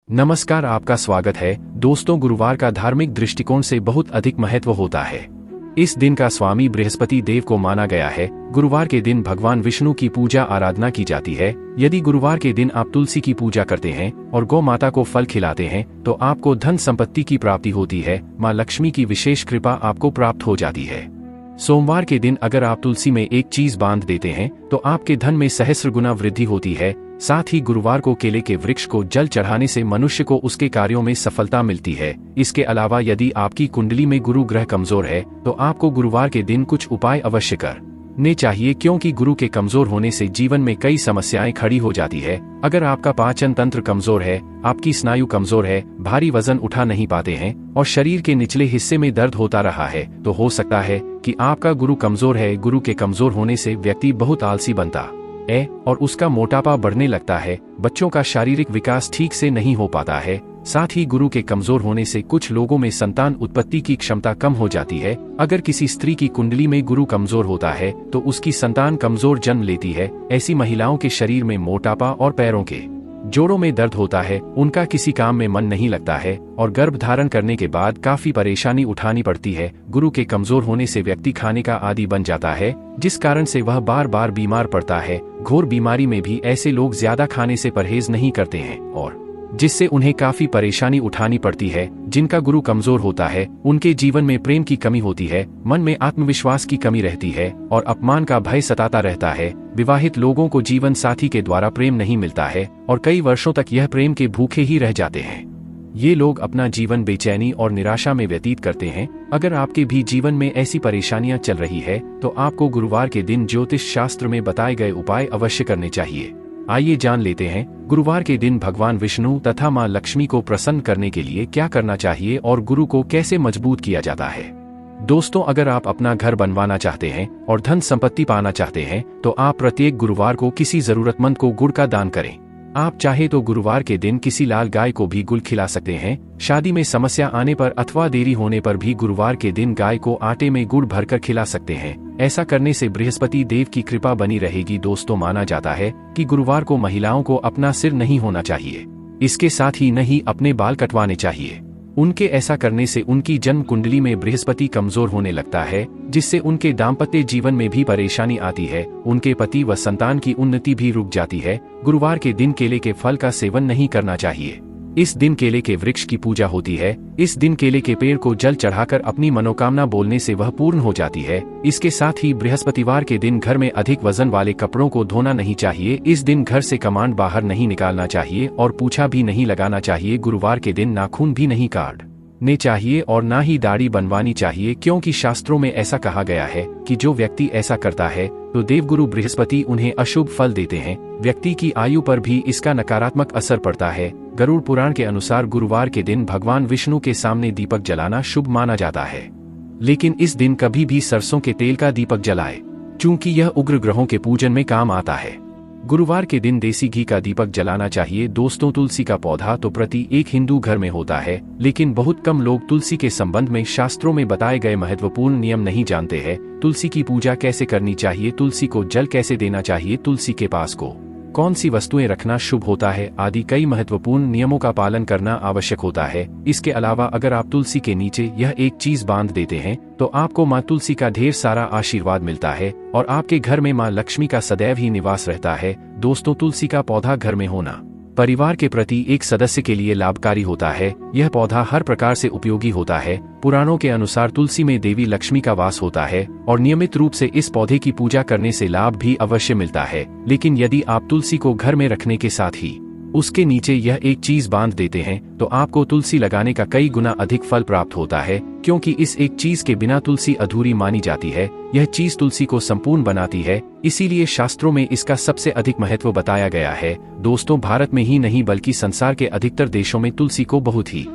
नमस्कार, आपका स्वागत है। दोस्तों, गुरुवार का धार्मिक दृष्टिकोण से बहुत अधिक महत्व होता है। इस दिन का स्वामी बृहस्पति देव को माना गया है। गुरुवार के दिन भगवान विष्णु की पूजा आराधना की जाती है। यदि गुरुवार के दिन आप तुलसी की पूजा करते हैं और गौ माता को फल खिलाते हैं तो आपको धन संपत्ति की प्राप्ति होती है। माँ लक्ष्मी की विशेष कृपा आपको प्राप्त हो जाती है। सोमवार के दिन अगर आप तुलसी में एक चीज बांध देते हैं तो आपके धन में सहस्र गुना वृद्धि होती है। साथ ही गुरुवार को केले के वृक्ष को जल चढ़ाने से मनुष्य को उसके कार्यों में सफलता मिलती है। इसके अलावा यदि आपकी कुंडली में गुरु ग्रह कमजोर है तो आपको गुरुवार के दिन कुछ उपाय अवश्य करने चाहिए, क्योंकि गुरु के कमजोर होने से जीवन में कई समस्याएं खड़ी हो जाती है। अगर आपका पाचन तंत्र कमजोर है, आपकी स्नायु कमजोर है, भारी वजन उठा नहीं पाते हैं और शरीर के निचले हिस्से में दर्द होता रहा है तो हो सकता है कि आपका गुरु कमजोर है। गुरु के कमजोर होने से व्यक्ति बहुत आलसी बनता है और उसका मोटापा बढ़ने लगता है। बच्चों का शारीरिक विकास ठीक से नहीं हो पाता है। साथ ही गुरु के कमजोर होने से कुछ लोगों में संतान उत्पत्ति की क्षमता कम हो जाती है। अगर किसी स्त्री की कुंडली में गुरु कमजोर होता है तो उसकी संतान कमजोर जन्म लेती है। ऐसी महिलाओं के शरीर में मोटापा और पैरों के जोड़ों में दर्द होता है, उनका किसी काम में मन नहीं लगता है और गर्भ धारण करने के बाद काफी परेशानी उठानी पड़ती है। गुरु के कमजोर होने से व्यक्ति खाने का आदी बन जाता है, जिस कारण से वह बार बार बीमार पड़ता है। घोर बीमारी में भी ऐसे लोग ज्यादा खाने से परहेज नहीं करते हैं और जिससे उन्हें काफी परेशानी उठानी पड़ती है। जिनका गुरु कमजोर होता है उनके जीवन में प्रेम की कमी होती है, मन में आत्मविश्वास की कमी रहती है और अपमान का भय सताता रहता है। विवाहित लोगों को जीवन साथी के द्वारा प्रेम नहीं मिलता है और कई वर्षों तक यह प्रेम के भूखे ही रह जाते हैं। ये लोग अपना जीवन बेचैनी और निराशा में व्यतीत करते हैं। अगर आपके भी जीवन में ऐसी परेशानियां चल रही है तो आपको गुरुवार के दिन ज्योतिष शास्त्र में बताए गए उपाय अवश्य करने चाहिए। आइए जान लेते हैं गुरुवार के दिन भगवान विष्णु तथा माँ लक्ष्मी को प्रसन्न करने के लिए क्या करना चाहिए और गुरु को कैसे मजबूत किया जाता है। दोस्तों, अगर आप अपना घर बनवाना चाहते हैं और धन संपत्ति पाना चाहते हैं तो आप प्रत्येक गुरुवार को किसी जरूरतमंद को गुड़ का दान करें। आप चाहे तो गुरुवार के दिन किसी लाल गाय को भी गुड़ खिला सकते हैं। शादी में समस्या आने पर अथवा देरी होने पर भी गुरुवार के दिन गाय को आटे में गुड़ भरकर खिला सकते हैं। ऐसा करने से बृहस्पति देव की कृपा बनी रहेगी। दोस्तों, माना जाता है कि गुरुवार को महिलाओं को अपना सिर नहीं होना चाहिए, इसके साथ ही नहीं अपने बाल कटवाने चाहिए। उनके ऐसा करने से उनकी जन्म कुंडली में बृहस्पति कमजोर होने लगता है, जिससे उनके दाम्पत्य जीवन में भी परेशानी आती है। उनके पति व संतान की उन्नति भी रुक जाती है। गुरुवार के दिन केले के फल का सेवन नहीं करना चाहिए। इस दिन केले के वृक्ष की पूजा होती है। इस दिन केले के पेड़ को जल चढ़ाकर अपनी मनोकामना बोलने से वह पूर्ण हो जाती है। इसके साथ ही बृहस्पतिवार के दिन घर में अधिक वजन वाले कपड़ों को धोना नहीं चाहिए। इस दिन घर से कमांड बाहर नहीं निकालना चाहिए और पूछा भी नहीं लगाना चाहिए। गुरुवार के दिन नाखून भी नहीं काटने चाहिए और ना ही दाढ़ी बनवानी चाहिए, क्योंकि शास्त्रों में ऐसा कहा गया है कि जो व्यक्ति ऐसा करता है तो देवगुरु बृहस्पति उन्हें अशुभ फल देते हैं। व्यक्ति की आयु पर भी इसका नकारात्मक असर पड़ता है। गरुड़ पुराण के अनुसार गुरुवार के दिन भगवान विष्णु के सामने दीपक जलाना शुभ माना जाता है, लेकिन इस दिन कभी भी सरसों के तेल का दीपक जलाए, क्योंकि यह उग्र ग्रहों के पूजन में काम आता है। गुरुवार के दिन देसी घी का दीपक जलाना चाहिए। दोस्तों, तुलसी का पौधा तो प्रति एक हिंदू घर में होता है, लेकिन बहुत कम लोग तुलसी के संबंध में शास्त्रों में बताए गए महत्वपूर्ण नियम नहीं जानते हैं। तुलसी की पूजा कैसे करनी चाहिए, तुलसी को जल कैसे देना चाहिए, तुलसी के पास को कौन सी वस्तुएं रखना शुभ होता है आदि कई महत्वपूर्ण नियमों का पालन करना आवश्यक होता है। इसके अलावा अगर आप तुलसी के नीचे यह एक चीज बांध देते हैं तो आपको माँ तुलसी का ढेर सारा आशीर्वाद मिलता है और आपके घर में माँ लक्ष्मी का सदैव ही निवास रहता है। दोस्तों, तुलसी का पौधा घर में होना परिवार के प्रति एक सदस्य के लिए लाभकारी होता है। यह पौधा हर प्रकार से उपयोगी होता है। पुराणों के अनुसार तुलसी में देवी लक्ष्मी का वास होता है और नियमित रूप से इस पौधे की पूजा करने से लाभ भी अवश्य मिलता है। लेकिन यदि आप तुलसी को घर में रखने के साथ ही उसके नीचे यह एक चीज बांध देते हैं तो आपको तुलसी लगाने का कई गुना अधिक फल प्राप्त होता है, क्योंकि इस एक चीज के बिना तुलसी अधूरी मानी जाती है। यह चीज तुलसी को संपूर्ण बनाती है, इसीलिए शास्त्रों में इसका सबसे अधिक महत्व बताया गया है। दोस्तों, भारत में ही नहीं बल्कि संसार के अधिकतर देशों में तुलसी को बहुत ही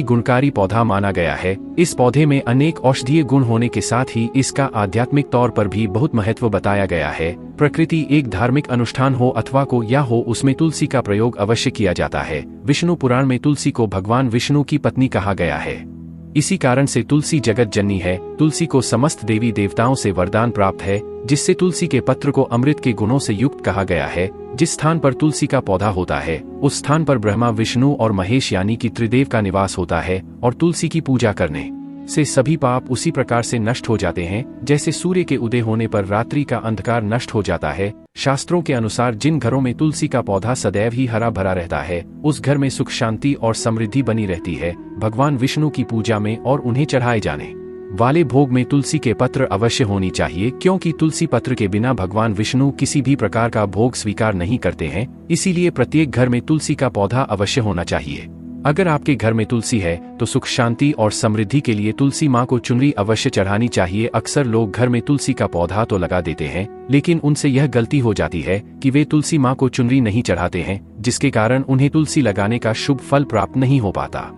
गुणकारी पौधा माना गया है। इस पौधे में अनेक औषधीय गुण होने के साथ ही इसका आध्यात्मिक तौर पर भी बहुत महत्व बताया गया है। प्रकृति एक धार्मिक अनुष्ठान हो अथवा को या हो, उसमें तुलसी का प्रयोग अवश्य किया जाता है। विष्णु पुराण में तुलसी को भगवान विष्णु की पत्नी कहा गया है। इसी कारण से तुलसी जगत जननी है। तुलसी को समस्त देवी देवताओं से वरदान प्राप्त है, जिससे तुलसी के पत्र को अमृत के गुणों से युक्त कहा गया है। जिस स्थान पर तुलसी का पौधा होता है उस स्थान पर ब्रह्मा, विष्णु और महेश यानी कि त्रिदेव का निवास होता है और तुलसी की पूजा करने से सभी पाप उसी प्रकार से नष्ट हो जाते हैं जैसे सूर्य के उदय होने पर रात्रि का अंधकार नष्ट हो जाता है। शास्त्रों के अनुसार जिन घरों में तुलसी का पौधा सदैव ही हरा भरा रहता है उस घर में सुख, शांति और समृद्धि बनी रहती है। भगवान विष्णु की पूजा में और उन्हें चढ़ाए जाने वाले भोग में तुलसी के पत्र अवश्य होनी चाहिए, क्योंकि तुलसी पत्र के बिना भगवान विष्णु किसी भी प्रकार का भोग स्वीकार नहीं करते हैं। इसीलिए प्रत्येक घर में तुलसी का पौधा अवश्य होना चाहिए। अगर आपके घर में तुलसी है तो सुख, शांति और समृद्धि के लिए तुलसी माँ को चुनरी अवश्य चढ़ानी चाहिए। अक्सर लोग घर में तुलसी का पौधा तो लगा देते हैं, लेकिन उनसे यह गलती हो जाती है कि वे तुलसी माँ को चुनरी नहीं चढ़ाते हैं, जिसके कारण उन्हें तुलसी लगाने का शुभ फल प्राप्त नहीं हो पाता।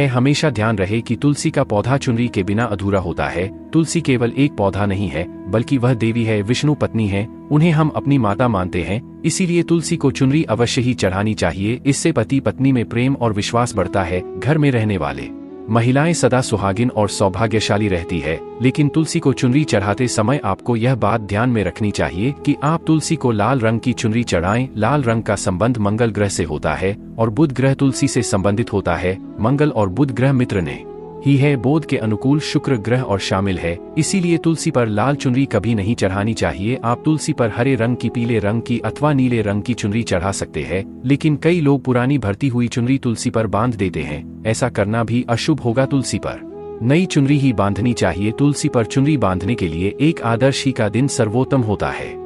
हमेशा ध्यान रहे कि तुलसी का पौधा चुनरी के बिना अधूरा होता है। तुलसी केवल एक पौधा नहीं है, बल्कि वह देवी है, विष्णु पत्नी है, उन्हें हम अपनी माता मानते हैं। इसीलिए तुलसी को चुनरी अवश्य ही चढ़ानी चाहिए। इससे पति पत्नी में प्रेम और विश्वास बढ़ता है। घर में रहने वाले महिलाएं सदा सुहागिन और सौभाग्यशाली रहती है। लेकिन तुलसी को चुनरी चढ़ाते समय आपको यह बात ध्यान में रखनी चाहिए कि आप तुलसी को लाल रंग की चुनरी चढ़ाएं। लाल रंग का संबंध मंगल ग्रह से होता है और बुध ग्रह तुलसी से संबंधित होता है। मंगल और बुध ग्रह मित्र ने ही है। बोध के अनुकूल शुक्र ग्रह और शामिल है। इसीलिए तुलसी पर लाल चुनरी कभी नहीं चढ़ानी चाहिए। आप तुलसी पर हरे रंग की, पीले रंग की अथवा नीले रंग की चुनरी चढ़ा सकते हैं, लेकिन कई लोग पुरानी भरती हुई चुनरी तुलसी पर बांध देते हैं। ऐसा करना भी अशुभ होगा। तुलसी पर नई चुनरी ही बांधनी चाहिए। तुलसी पर चुनरी बांधने के लिए एक आदर्श ही का दिन सर्वोत्तम होता है।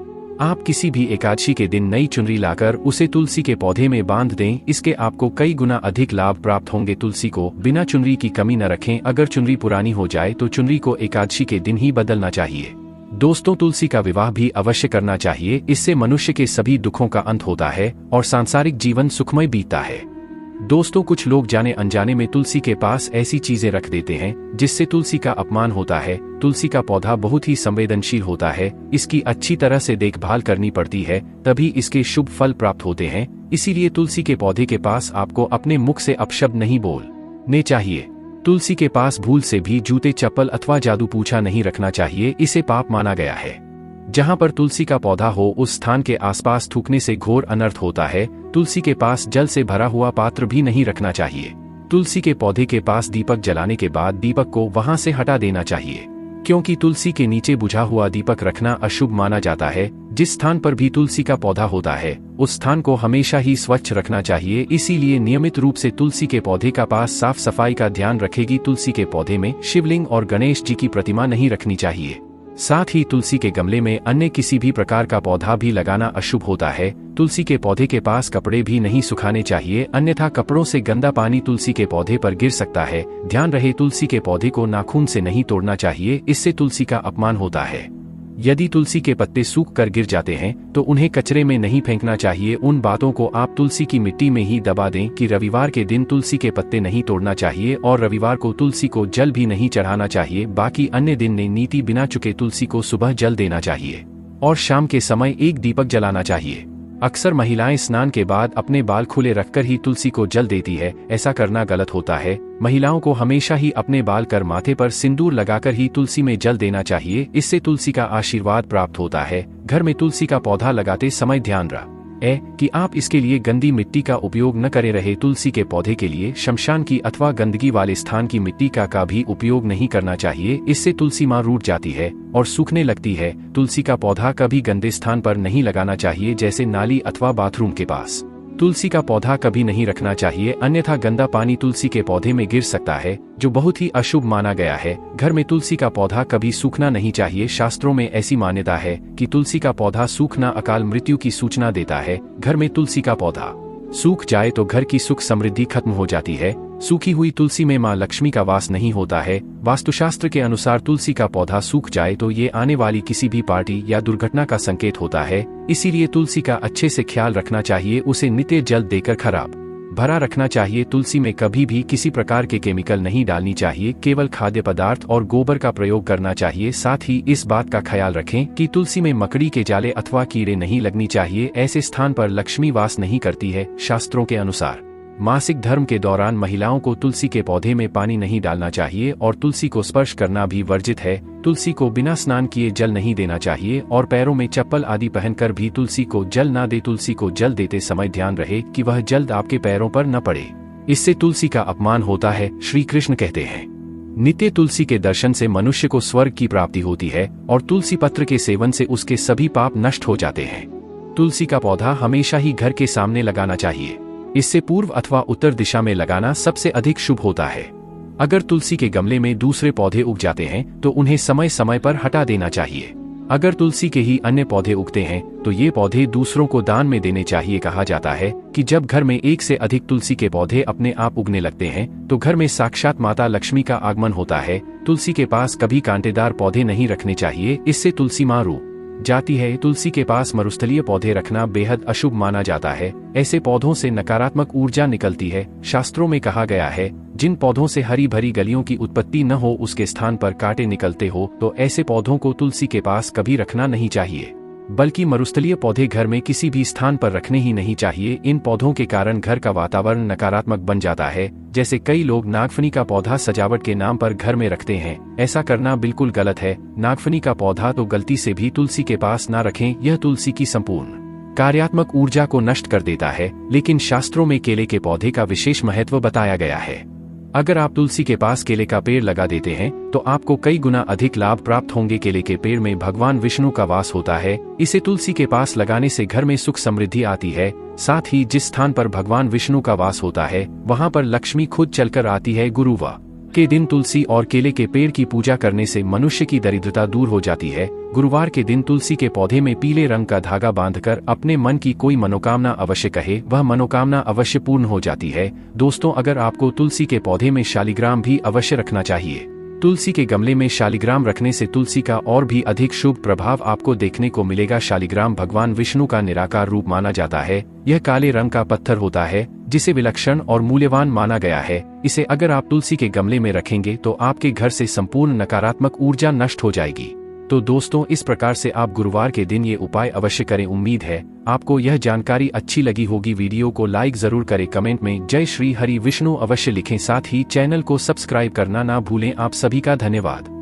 आप किसी भी एकादशी के दिन नई चुनरी लाकर उसे तुलसी के पौधे में बांध दें, इसके आपको कई गुना अधिक लाभ प्राप्त होंगे। तुलसी को बिना चुनरी की कमी न रखें। अगर चुनरी पुरानी हो जाए तो चुनरी को एकादशी के दिन ही बदलना चाहिए। दोस्तों, तुलसी का विवाह भी अवश्य करना चाहिए। इससे मनुष्य के सभी दुखों का अंत होता है और सांसारिक जीवन सुखमय बीतता है। दोस्तों, कुछ लोग जाने अनजाने में तुलसी के पास ऐसी चीजें रख देते हैं जिससे तुलसी का अपमान होता है। तुलसी का पौधा बहुत ही संवेदनशील होता है। इसकी अच्छी तरह से देखभाल करनी पड़ती है, तभी इसके शुभ फल प्राप्त होते हैं। इसीलिए तुलसी के पौधे के पास आपको अपने मुख से अपशब्द नहीं बोलने चाहिए। तुलसी के पास भूल से भी जूते, चप्पल अथवा जादू पूछा नहीं रखना चाहिए। इसे पाप माना गया है। जहाँ पर तुलसी का पौधा हो उस स्थान के आसपास थूकने से घोर अनर्थ होता है। तुलसी के पास जल से भरा हुआ पात्र भी नहीं रखना चाहिए। तुलसी के पौधे के पास दीपक जलाने के बाद दीपक को वहां से हटा देना चाहिए, क्योंकि तुलसी के नीचे बुझा हुआ दीपक रखना अशुभ माना जाता है। जिस स्थान पर भी तुलसी का पौधा होता है उस स्थान को हमेशा ही स्वच्छ रखना चाहिए। इसीलिए नियमित रूप से तुलसी के पौधे का पास साफ सफाई का ध्यान रखेगी। तुलसी के पौधे में शिवलिंग और गणेश जी की प्रतिमा नहीं रखनी चाहिए। साथ ही तुलसी के गमले में अन्य किसी भी प्रकार का पौधा भी लगाना अशुभ होता है। तुलसी के पौधे के पास कपड़े भी नहीं सुखाने चाहिए, अन्यथा कपड़ों से गंदा पानी तुलसी के पौधे पर गिर सकता है। ध्यान रहे, तुलसी के पौधे को नाखून से नहीं तोड़ना चाहिए, इससे तुलसी का अपमान होता है। यदि तुलसी के पत्ते सूख कर गिर जाते हैं तो उन्हें कचरे में नहीं फेंकना चाहिए। उन बातों को आप तुलसी की मिट्टी में ही दबा दें कि रविवार के दिन तुलसी के पत्ते नहीं तोड़ना चाहिए और रविवार को तुलसी को जल भी नहीं चढ़ाना चाहिए। बाकी अन्य दिन ने नीति बिना चुके तुलसी को सुबह जल देना चाहिए और शाम के समय एक दीपक जलाना चाहिए। अक्सर महिलाएं स्नान के बाद अपने बाल खुले रखकर ही तुलसी को जल देती है। ऐसा करना गलत होता है। महिलाओं को हमेशा ही अपने बाल कर माथे पर सिंदूर लगाकर ही तुलसी में जल देना चाहिए। इससे तुलसी का आशीर्वाद प्राप्त होता है। घर में तुलसी का पौधा लगाते समय ध्यान रहे कि आप इसके लिए गंदी मिट्टी का उपयोग न करे रहे। तुलसी के पौधे के लिए शमशान की अथवा गंदगी वाले स्थान की मिट्टी का भी उपयोग नहीं करना चाहिए। इससे तुलसी माँ रूठ जाती है और सूखने लगती है। तुलसी का पौधा कभी गंदे स्थान पर नहीं लगाना चाहिए, जैसे नाली अथवा बाथरूम के पास। तुलसी का पौधा कभी नहीं रखना चाहिए, अन्यथा गंदा पानी तुलसी के पौधे में गिर सकता है, जो बहुत ही अशुभ माना गया है। घर में तुलसी का पौधा कभी सूखना नहीं चाहिए। शास्त्रों में ऐसी मान्यता है कि तुलसी का पौधा सूखना अकाल मृत्यु की सूचना देता है। घर में तुलसी का पौधा सूख जाए तो घर की सुख समृद्धि खत्म हो जाती है। सूखी हुई तुलसी में मां लक्ष्मी का वास नहीं होता है। वास्तुशास्त्र के अनुसार तुलसी का पौधा सूख जाए तो ये आने वाली किसी भी पार्टी या दुर्घटना का संकेत होता है। इसीलिए तुलसी का अच्छे से ख्याल रखना चाहिए। उसे नित्य जल देकर खराब भरा रखना चाहिए। तुलसी में कभी भी किसी प्रकार के केमिकल नहीं डालनी चाहिए, केवल खाद्य पदार्थ और गोबर का प्रयोग करना चाहिए। साथ ही इस बात का ख्याल रखें कि तुलसी में मकड़ी के जाले अथवा कीड़े नहीं लगनी चाहिए। ऐसे स्थान पर लक्ष्मी वास नहीं करती है। शास्त्रों के अनुसार मासिक धर्म के दौरान महिलाओं को तुलसी के पौधे में पानी नहीं डालना चाहिए और तुलसी को स्पर्श करना भी वर्जित है। तुलसी को बिना स्नान किए जल नहीं देना चाहिए और पैरों में चप्पल आदि पहनकर भी तुलसी को जल ना दे। तुलसी को जल देते समय ध्यान रहे कि वह जल आपके पैरों पर न पड़े, इससे तुलसी का अपमान होता है। श्री कृष्ण कहते हैं, नित्य तुलसी के दर्शन से मनुष्य को स्वर्ग की प्राप्ति होती है और तुलसी पत्र के सेवन से उसके सभी पाप नष्ट हो जाते हैं। तुलसी का पौधा हमेशा ही घर के सामने लगाना चाहिए। इससे पूर्व अथवा उत्तर दिशा में लगाना सबसे अधिक शुभ होता है। अगर तुलसी के गमले में दूसरे पौधे उग जाते हैं तो उन्हें समय समय पर हटा देना चाहिए। अगर तुलसी के ही अन्य पौधे उगते हैं तो ये पौधे दूसरों को दान में देने चाहिए। कहा जाता है कि जब घर में एक से अधिक तुलसी के पौधे अपने आप उगने लगते हैं तो घर में साक्षात माता लक्ष्मी का आगमन होता है। तुलसी के पास कभी कांटेदार पौधे नहीं रखने चाहिए, इससे तुलसी मारू जाती है। तुलसी के पास मरुस्थलीय पौधे रखना बेहद अशुभ माना जाता है। ऐसे पौधों से नकारात्मक ऊर्जा निकलती है। शास्त्रों में कहा गया है, जिन पौधों से हरी भरी गलियों की उत्पत्ति न हो उसके स्थान पर कांटे निकलते हो तो ऐसे पौधों को तुलसी के पास कभी रखना नहीं चाहिए, बल्कि मरुस्थलीय पौधे घर में किसी भी स्थान पर रखने ही नहीं चाहिए। इन पौधों के कारण घर का वातावरण नकारात्मक बन जाता है। जैसे कई लोग नागफनी का पौधा सजावट के नाम पर घर में रखते हैं, ऐसा करना बिल्कुल गलत है। नागफनी का पौधा तो गलती से भी तुलसी के पास ना रखें, यह तुलसी की संपूर्ण कार्यात्मक ऊर्जा को नष्ट कर देता है। लेकिन शास्त्रों में केले के पौधे का विशेष महत्व बताया गया है। अगर आप तुलसी के पास केले का पेड़ लगा देते हैं तो आपको कई गुना अधिक लाभ प्राप्त होंगे। केले के पेड़ में भगवान विष्णु का वास होता है। इसे तुलसी के पास लगाने से घर में सुख समृद्धि आती है। साथ ही जिस स्थान पर भगवान विष्णु का वास होता है वहां पर लक्ष्मी खुद चलकर आती है। गुरुवार के दिन तुलसी और केले के पेड़ की पूजा करने से मनुष्य की दरिद्रता दूर हो जाती है। गुरुवार के दिन तुलसी के पौधे में पीले रंग का धागा बांधकर अपने मन की कोई मनोकामना अवश्य कहे, वह मनोकामना अवश्य पूर्ण हो जाती है। दोस्तों, अगर आपको तुलसी के पौधे में शालिग्राम भी अवश्य रखना चाहिए। तुलसी के गमले में शालिग्राम रखने से तुलसी का और भी अधिक शुभ प्रभाव आपको देखने को मिलेगा। शालिग्राम भगवान विष्णु का निराकार रूप माना जाता है। यह काले रंग का पत्थर होता है जिसे विलक्षण और मूल्यवान माना गया है। इसे अगर आप तुलसी के गमले में रखेंगे तो आपके घर से संपूर्ण नकारात्मक ऊर्जा नष्ट हो जाएगी। तो दोस्तों, इस प्रकार से आप गुरुवार के दिन ये उपाय अवश्य करें। उम्मीद है आपको यह जानकारी अच्छी लगी होगी। वीडियो को लाइक जरूर करें, कमेंट में जय श्री हरि विष्णु अवश्य लिखें, साथ ही चैनल को सब्सक्राइब करना ना भूलें। आप सभी का धन्यवाद।